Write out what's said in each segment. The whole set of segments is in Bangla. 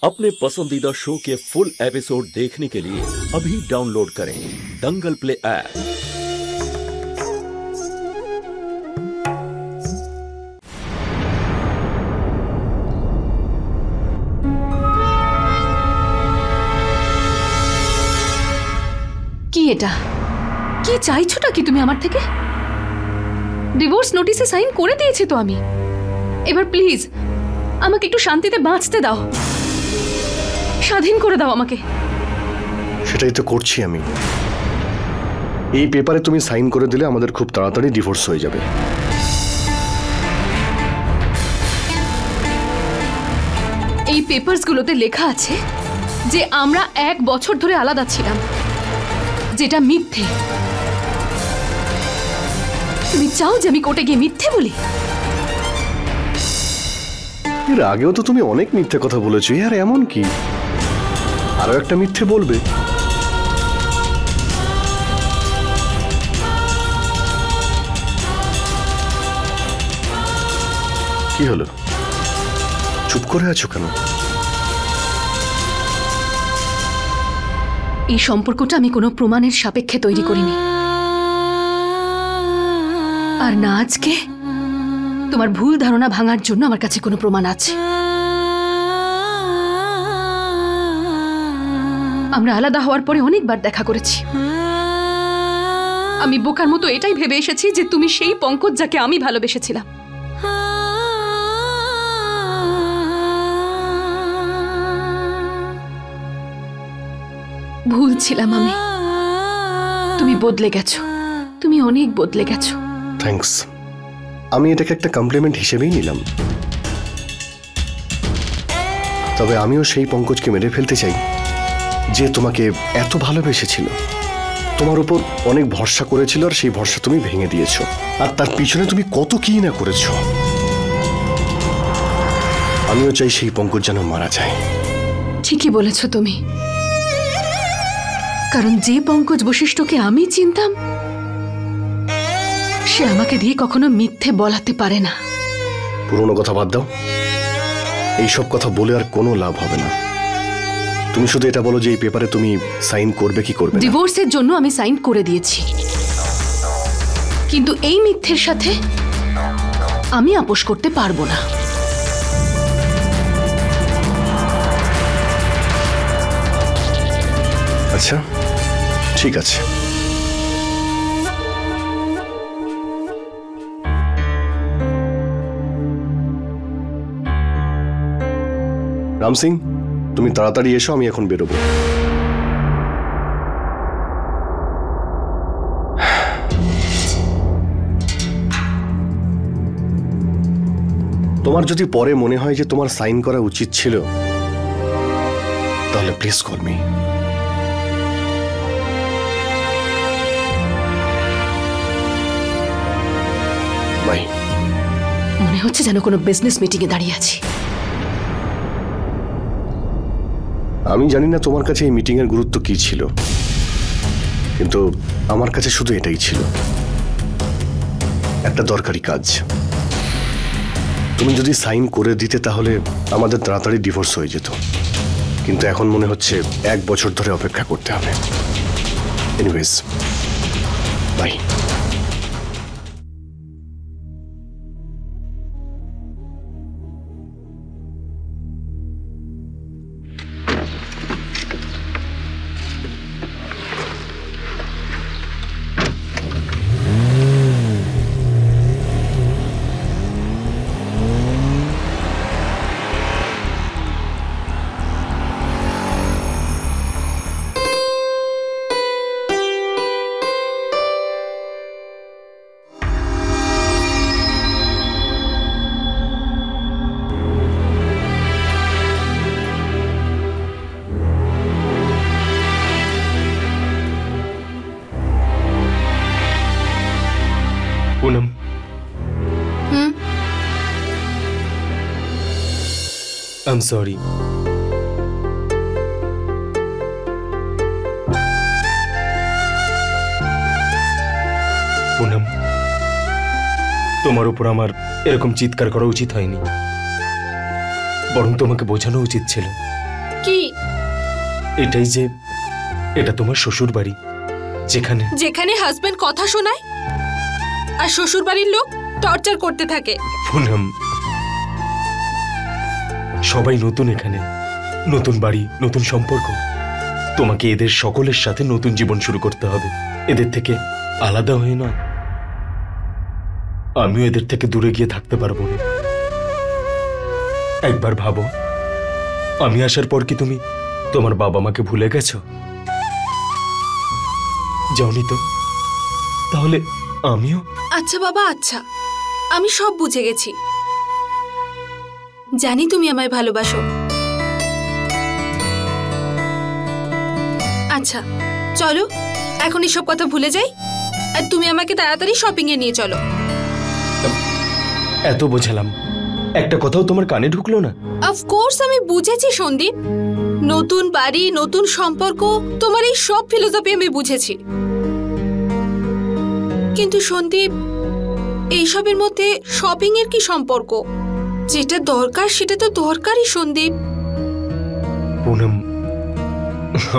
अपने पसंदीदा शो के फुल एपिसोड देखने के लिए अभी डाउनलोड करें दंगल प्ले ऐप। কি এটা কি চাইছোটা কি তুমি আমার থেকে? ডিভোর্স নোটিসে সাইন করে দিয়েছি তো আমি। এবার প্লিজ আমাকে একটু শান্তিতে বাঁচতে দাও, স্বাধীন করে দাও আমাকে। সেটাই তো করছি আমি। এই পেপারে তুমি সাইন করে দিলে আমাদের খুব তাড়াতাড়ি ডিভোর্স হয়ে যাবে। এই পেপারসগুলোতে লেখা আছে যে আমরা 1 বছর ধরে আলাদা ছিলাম, যেটা মিথ্যে। তুমি চাও যে আমি কোর্টে গিয়ে মিথ্যে বলি? এর আগেও তো তুমি অনেক মিথ্যে কথা বলেছো, আর এমন কি আরো একটা মিথ্যে বলবে? কি হলো, চুপ করে আছো কেন? এই সম্পর্কটা আমি কোনো প্রমাণের সাপেক্ষে তৈরি করিনি, আর না আজকে তোমার ভুল ধারণা ভাঙার জন্য আমার কাছে কোনো প্রমাণ আছে। আমরা আলাদা হওয়ার পরে অনেকবার দেখা করেছি। আমি বোকার মতো এটাই ভেবে এসেছি যে তুমি সেই পঙ্কজ যাকে আমি ভালোবেসেছিলাম। ভুল ছিলাম আমি। তুমি বদলে গেছো, তুমি অনেক বদলে গেছো। থ্যাঙ্কস, আমি এটাকে একটা কমপ্লিমেন্ট হিসেবেই নিলাম। তবে আমিও সেই পঙ্কজকে মেরে ফেলতে চাই যে তোমাকে এত ভালোবেসেছিল, তোমার উপর অনেক ভরসা করেছিল, আর সেই ভরসা তুমি ভেঙে দিয়েছো। আর তার পিছনে তুমি কত কি না করেছো। আমিও চাই সেই পঙ্কজ যেন মারা যায়। ঠিকই বলেছো তুমি, কারণ যে পঙ্কজ বশিষ্ঠকে আমি চিনতাম সে আমাকে দিয়ে কখনো মিথ্যে বলাতে পারে না। পুরনো কথা বাদ দাও, এইসব কথা বলে আর কোনো লাভ হবে না। তুমি শুধু এটা বলো যে এই পেপারে তুমি সাইন করবে কি করবে না। ডিভোর্সের জন্য আমি সাইন করে দিয়েছি, কিন্তু এই মিথ্যের সাথে আমি আপোষ করতে পারবো না। আচ্ছা ঠিক আছে, রাম সিং তুমি তাড়াতাড়ি এসো, আমি এখন বেরোবো। তোমার যদি পরে মনে হয় যে তোমার সাইন করা উচিত ছিল, তাহলে প্লিজ কল মি। বাই। মনে হচ্ছে যেন কোনো বিজনেস মিটিং এ দাঁড়িয়ে আছি। আমি জানি না তোমার কাছে এই মিটিং এর গুরুত্ব কি ছিল, কিন্তু আমার কাছে শুধু এটাই ছিল, একটা দরকারি কাজ। তুমি যদি সাইন করে দিতে তাহলে আমাদের তাড়াতাড়ি ডিভোর্স হয়ে যেত, কিন্তু এখন মনে হচ্ছে 1 বছর ধরে অপেক্ষা করতে হবে। Anyways bye. Poonam, I'm sorry. Poonam, তোমার উপর আমার এরকম চিৎকার করা উচিত হয়নি, বরং তোমাকে বোঝানো উচিত ছিল কি? এটাই যে এটা তোমার শ্বশুর বাড়ি, যেখানে যেখানে হাজবেন্ড কথা শোনায় আর শ্বশুর বাড়ির লোক টর্চার করতে থাকে। পুনম, সবাই নতুন এখানে, নতুন বাড়ি, নতুন সম্পর্ক। তোমাকে এদের সকলের সাথে নতুন জীবন শুরু করতে হবে, এদের থেকে আলাদা হয়ে নয়। আমিও এদের থেকে দূরে গিয়ে থাকতে পারবো না। একবার ভাবো, আমি আসার পর কি তুমি তোমার বাবা মাকে ভুলে গেছো? যাওনি তো? তাহলে আমিও। আচ্ছা বাবা, আচ্ছা, আমি সব বুঝে গেছি। জানি তুমি আমায় ভালোবাসো। আচ্ছা চলো, এখন এসব কথা ভুলে যাই, আর তুমি আমাকে তাড়াতাড়ি শপিং এ নিয়ে চলো। এত বোঝালাম, একটা কথাও তোমার কানে ঢুকলো না? অফকোর্স আমি বুঝেছি সন্দীপ, নতুন বাড়ি, নতুন সম্পর্ক, তোমার এই সব ফিলোসফি আমি বুঝেছি। কিন্তু সন্দীপ, এইসবের মধ্যে শপিং এর কি সম্পর্ক? যেটা দরকার সেটা তো দরকারই সন্দীপ। পুনম,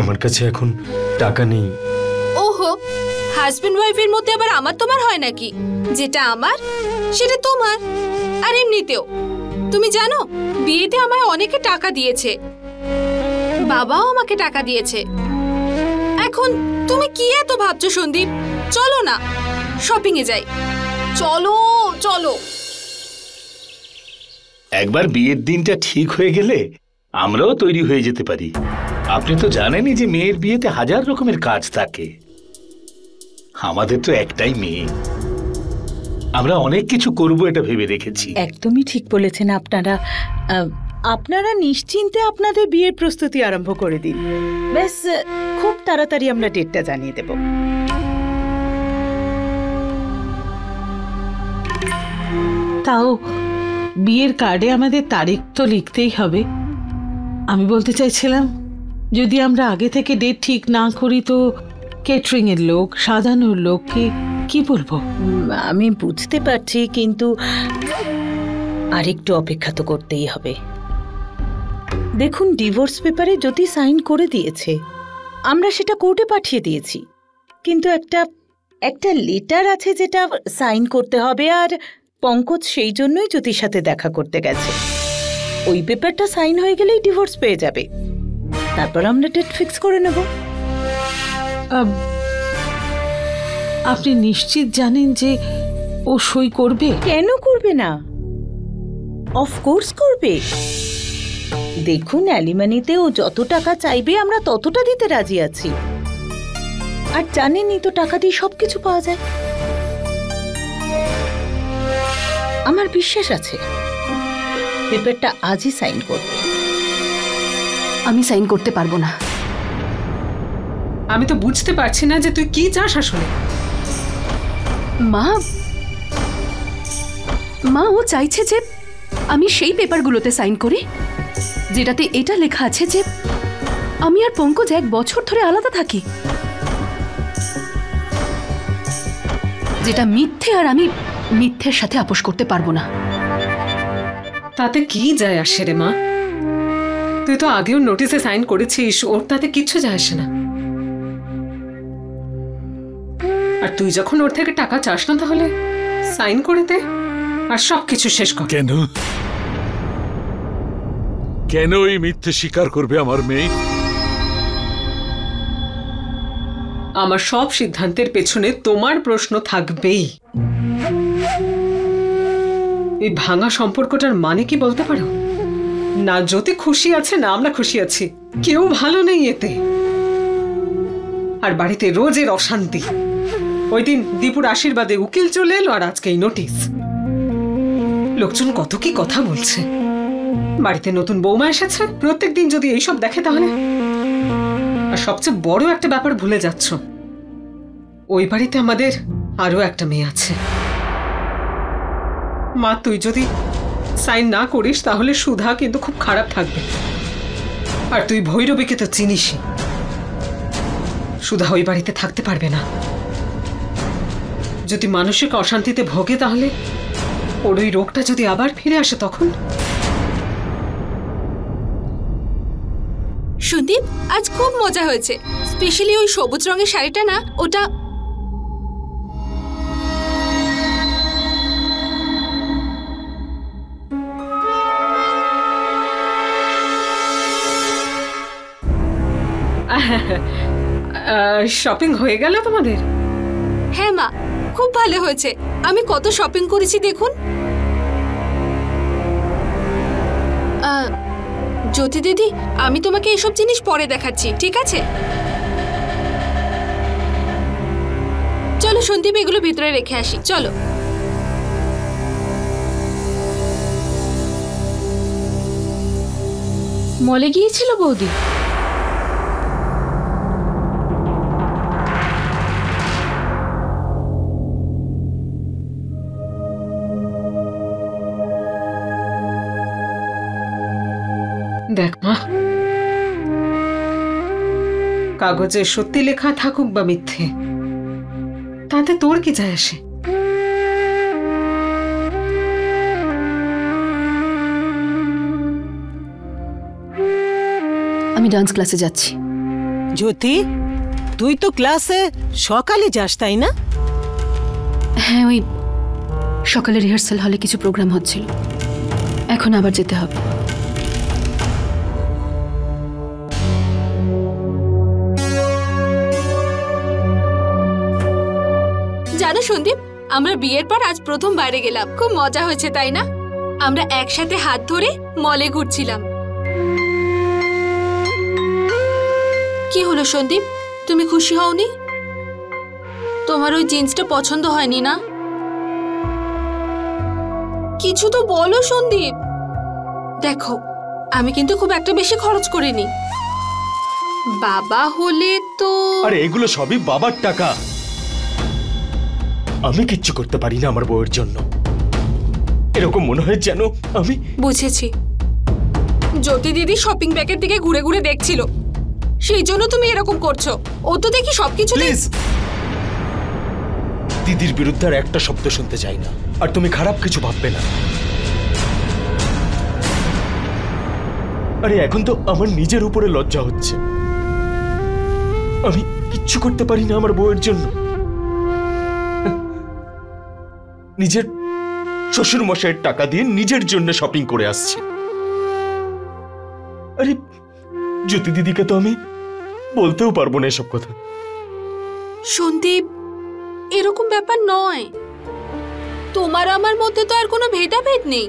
আমার কাছে এখন টাকা নেই। ওহো, হাজবেন্ড ওয়াইফের মধ্যে আবার আমার তোমার হয় নাকি? যেটা আমার সেটা তোমার। আর এমনিতেও তুমি জানো, বিয়েতে আমায় অনেকে টাকা দিয়েছে, বাবাও আমাকে টাকা দিয়েছে। এখন তুমি কি এত ভাবছো সন্দীপ? চলো না, শপিং এ যাই। চলো চলো। একবার বিয়ের দিনটা ঠিক হয়ে গেলে আমরাও তৈরি হয়ে যেতে পারি। আপনি তো জানেনই যে মেয়ের বিয়েতে হাজার রকমের কাজ থাকে। আমাদের তো একটাই মেয়ে, আমরা অনেক কিছু করব এটা ভেবে রেখেছি। একদমই ঠিক বলেছেন আপনারা। আপনারা নিশ্চিন্তে আপনাদের বিয়ের প্রস্তুতি আরম্ভ করে দিন। ব্যাস, খুব তাড়াতাড়ি আমরা ডেটটা জানিয়ে দেব। তাও বিয়ের কার্ডে আমাদের তারিখ তো লিখতেই হবে। আমি বলতে চাইছিলাম, যদি আমরা আগে থেকে ডেট ঠিক না করি তো কেটারিং এর লোক, সাজানোর লোককে কি বলবো? আমি বুঝতে পারছি, কিন্তু আরেকটু অপেক্ষা তো করতেই হবে। দেখুন, ডিভোর্স পেপারে জ্যোতি সাইন করে দিয়েছে, আমরা সেটা কোর্টে পাঠিয়ে দিয়েছি, কিন্তু একটা লেটার আছে যেটা সাইন করতে হবে, আর পঙ্কজ সেই জন্যই জ্যোতির সাথে দেখা করতে গেছে। ওই পেপারটা সাইন হয়ে গেলেই ডিভোর্স পেয়ে যাবে, তারপর আমরা ডেট ফিক্স করে নেব। আপনি নিশ্চিত জানেন যে ও সই করবে? কেন করবে না? অফকোর্স করবে। দেখুন, অ্যালিমানিতে ও যত টাকা চাইবে আমরা ততটা দিতে রাজি আছি। আর জানেনই তো, টাকা দিয়ে সবকিছু পাওয়া যায়। আমার বিশ্বাস আছে পেপারটা আজই সাইন করবে। আমি সাইন করতে পারবো না। আমি তো বুঝতে পারছি না যে তুই কি চাস আসলে। মা ও চাইছে যে আমি সেই পেপারগুলোতে সাইন করি যেটাতে এটা লেখা আছে যে আমি আর পঙ্কজ 1 বছর ধরে আলাদা থাকি, যেটা মিথ্যে, আর আমি মিথ্যের সাথে আপোষ করতে পারবো না। তাতে কি যায় আসে রে মা? তুই তো আগেও নোটিশে সাইন করেছিস, ওর তাতে কিচ্ছু যায় আসে না। আর তুই যখন ওর থেকে টাকা চাস না, তাহলে সাইন করে দে আর সবকিছু শেষ কর। কেন কেন এই মিথ্যে স্বীকার করবে আমার মেয়ে? আমার সব সিদ্ধান্তের পেছনে তোমার প্রশ্ন থাকবেই। এই ভাঙা সম্পর্কটার মানে কি বলতে পারো? না জ্যোতি খুশি আছে, না আমরা খুশি আছি, কেউ ভালো নেই এতে। আর বাড়িতে রোজের অশান্তি। ওই দিন দীপুর আশীর্বাদে উকিল চলে এলো, আর আজকে এই নোটিশ। লোকজন কত কি কথা বলছে। বাড়িতে নতুন বৌমা এসেছে, প্রত্যেকদিন যদি এইসব দেখে তাহলে। আর সবচেয়ে বড় একটা ব্যাপার ভুলে যাচ্ছ, ওই বাড়িতে আমাদের আরো একটা মেয়ে আছে। মা, তুই যদি সাইন না করিস তাহলে সুধা কিন্তু খুব খারাপ থাকবে। আর তুই ভৈরবীকে তো চিনিসই, সুধা ওই বাড়িতে থাকতে পারবে না। যদি মানসিক অশান্তিতে ভোগে তাহলে ওর ওই রোগটা যদি আবার ফিরে আসে তখন। সন্দীপ, আজ খুব মজা হয়েছে। স্পেশালি ওই সবুজ রঙের শাড়িটা না, ওটা শপিং হয়ে গেল তোমাদের? হ্যাঁ মা, খুব ভালো হয়েছে। আমি কত শপিং করেছি দেখুন। জ্যোতি দিদি, আমি তোমাকে এসব জিনিস পরে দেখাচ্ছি, ঠিক আছে? চলো সন্দীপ, এগুলো ভিতরে রেখে আসি, চলো। মলে গিয়েছিল বৌদি? দেখ মা, কাগজে সত্যি লেখা থাকুক বা মিথ্যে, তাতে তোর কি যায় আসে? আমি ডান্স ক্লাসে যাচ্ছি। জ্যোতি, তুই তো ক্লাসে সকালে যাস তাই না? হ্যাঁ, ওই সকালে রিহার্সাল হলে কিছু প্রোগ্রাম হচ্ছিল, এখন আবার যেতে হবে। জানো সন্দীপ, আমরা বিয়ের পর আজ প্রথম বাইরে গেলাম। খুব মজা হয়েছে তাই না? আমরা একসাথে হাত ধরে মলে ঘুরছিলাম। কি হলো সন্দীপ, তুমি খুশি হওনি? তোমার ওই জিন্সটা পছন্দ হয়নি না? কিছু তো বলো সন্দীপ। দেখো, আমি কিন্তু খুব একটা বেশি খরচ করিনি। বাবা হলে তো। আরে এগুলো সবই বাবার টাকা, আমি কিচ্ছু করতে পারি না আমার বউয়ের জন্য। এরকম মনে হয় যেন আমি। বুঝেছি, জ্যোতি দিদি শপিং ব্যাগের দিকে ঘুরে ঘুরে দেখছিল, সেই জন্য তুমি এরকম করছো। ও তো দেখি সবকিছু। প্লিজ, দিদির বিরুদ্ধে আর একটা শব্দ শুনতে চাই না, আর তুমি খারাপ কিছু ভাববে না। আরে এখন তো আমার নিজের উপরে লজ্জা হচ্ছে, আমি কিচ্ছু করতে পারি না আমার বউয়ের জন্য। নিজের শ্বশুর মশাইয়ের টাকা দিয়ে নিজের জন্য শপিং করে আসছি। আরে জ্যোতি দিদিকে তো আমি বলতেও পারবো না এসব কথা। সন্দীপ, এরকম ব্যাপার নয়। তোমার আমার মধ্যে তো আর কোনো ভেদাভেদ নেই।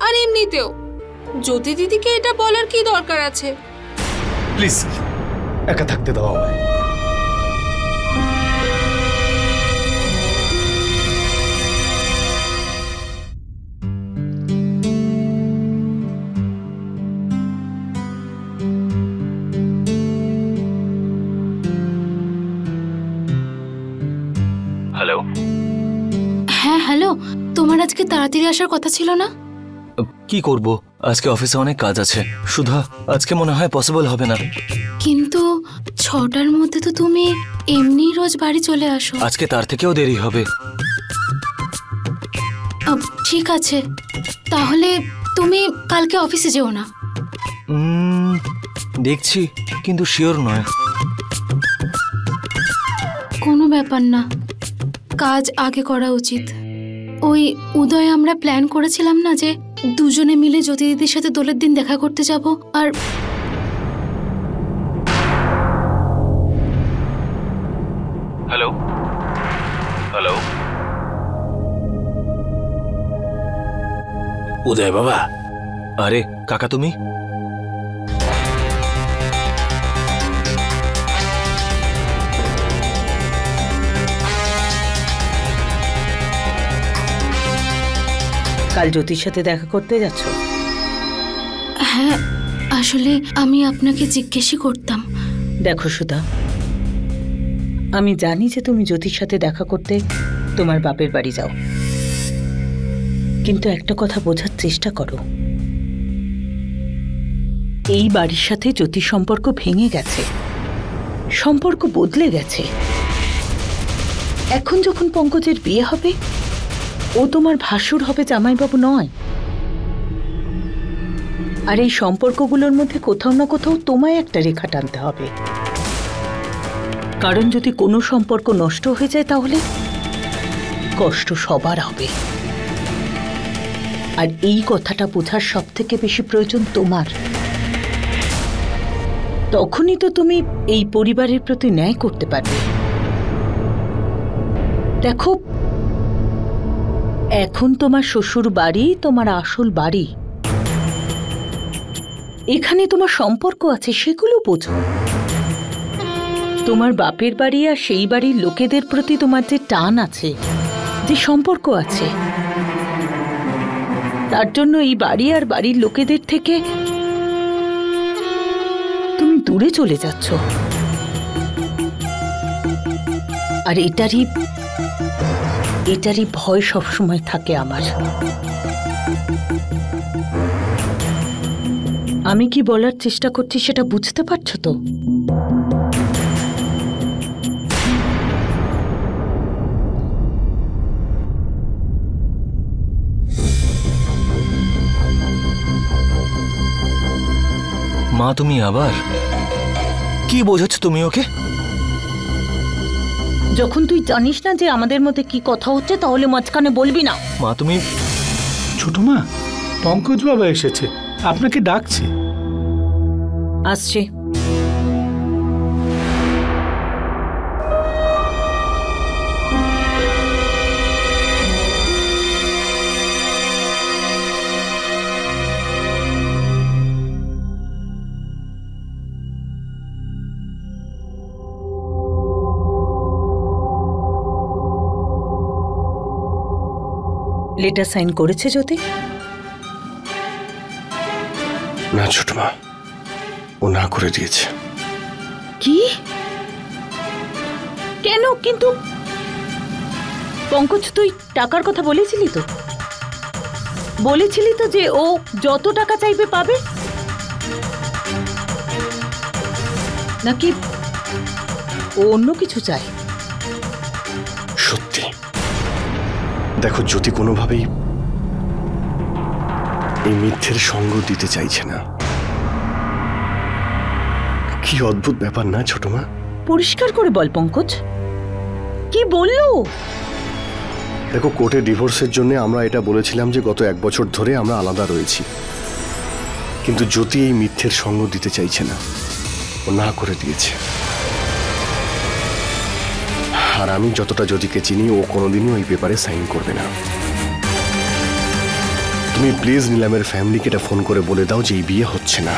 আর এমনিতেও জ্যোতি দিদিকে এটা বলার কি দরকার আছে? প্লিজ, একা থাকতে দাও আমায়। হ্যালো। হ্যাঁ হ্যালো, তোমার আজকে তাড়াতাড়ি আসার কথা ছিল না? কি করব, আজকে অফিসে অনেক কাজ আছে। সুধা, আজকে মনে হয় পসিবল হবে না। কিন্তু 6টার মধ্যে তো তুমি এমনি রোজ বাড়ি চলে আসো। আজকে তার থেকেও দেরি হবে। ঠিক আছে, তাহলে তুমি কালকে অফিসে যেও না। দেখছি, কিন্তু শিওর নয়। কোনো ব্যাপার না, কাজ আগে করা উচিত। ওই উদয় আমরা প্ল্যান করেছিলাম না যে দুজনে মিলে জ্যোতি দিদির সাথে দোলের দিন দেখা করতে যাব। আর হ্যালো হ্যালো উদয় বাবা। আরে কাকা, তুমি? কাল জ্যোতির সাথে দেখা করতে যাচ্ছ? হ্যাঁ, আসলে আমি আপনাকে জিজ্ঞেসই করতাম। দেখো সুধা, আমি জানি যে তুমি জ্যোতির সাথে দেখা করতে তোমার বাপের বাড়ি যাও, কিন্তু একটা কথা বোঝার চেষ্টা করো। এই বাড়ির সাথে জ্যোতির সম্পর্ক ভেঙে গেছে, সম্পর্ক বদলে গেছে। এখন যখন পঙ্কজের বিয়ে হবে, ও তোমার ভাসুর হবে, জামাইবাবু নয়। আর এই সম্পর্কগুলোর মধ্যে কোথাও না কোথাও তোমায় একটা রেখা টানতে হবে, কারণ যদি কোনো সম্পর্ক নষ্ট হয়ে যায় তাহলে কষ্ট সবার হবে। আর এই কথাটা বোঝার সব থেকে বেশি প্রয়োজন তোমার। তখনই তো তুমি এই পরিবারের প্রতি ন্যায় করতে পারবে। দেখো, এখন তোমার শ্বশুর বাড়ি তোমার আসল বাড়ি, এখানে তোমার সম্পর্ক আছে, সেগুলো বোঝো। তোমার বাপের বাড়ি আর সেই বাড়ির লোকেদের প্রতি তোমার যে টান আছে, যে সম্পর্ক আছে, তার জন্য এই বাড়ি আর বাড়ির লোকেদের থেকে তুমি দূরে চলে যাচ্ছ। আর এটারই ভয় সবসময় থাকে আমার। আমি কি বলার চেষ্টা করছি সেটা বুঝতে পারছো তো? মা, তুমি আবার কি বোঝাচ্ছ তুমি ওকে? যখন তুই জানিস না যে আমাদের মধ্যে কি কথা হচ্ছে তাহলে মাঝখানে বলবি না। মা তুমি। ছোট মা, পঙ্কজ বাবা এসেছে, আপনাকে ডাকছে। আসছে। লেটার সাইন করেছে জ্যোতি? না ছোট মা, ও না করে দিয়েছে। কি? কেন? কিন্তু পঙ্কজ, তুই টাকার কথা বলেছিলি তো? বলেছিলি তো যে ও যত টাকা চাইবে পাবে, নাকি ও অন্য কিছু চায়? সত্যি দেখো, জ্যোতি কোনোভাবেই এই মিথ্যের সঙ্গ দিতে চাইছে না। কি অদ্ভুত ব্যাপার না ছোট মা? পরিষ্কার করে বল পঙ্কজ, কি বললো? দেখো, কোর্টে ডিভোর্সের জন্য আমরা এটা বলেছিলাম যে গত 1 বছর ধরে আমরা আলাদা রয়েছি, কিন্তু জ্যোতি এই মিথ্যের সঙ্গ দিতে চাইছে না, ও না করে দিয়েছে। আর আমি যতটা জ্যোতিকে চিনি, ও কোনোদিনই ওই পেপারে সাইন করবে না। তুমি প্লিজ নিলামের ফ্যামিলিকে এটা ফোন করে বলে দাও যে এই বিয়ে হচ্ছে না।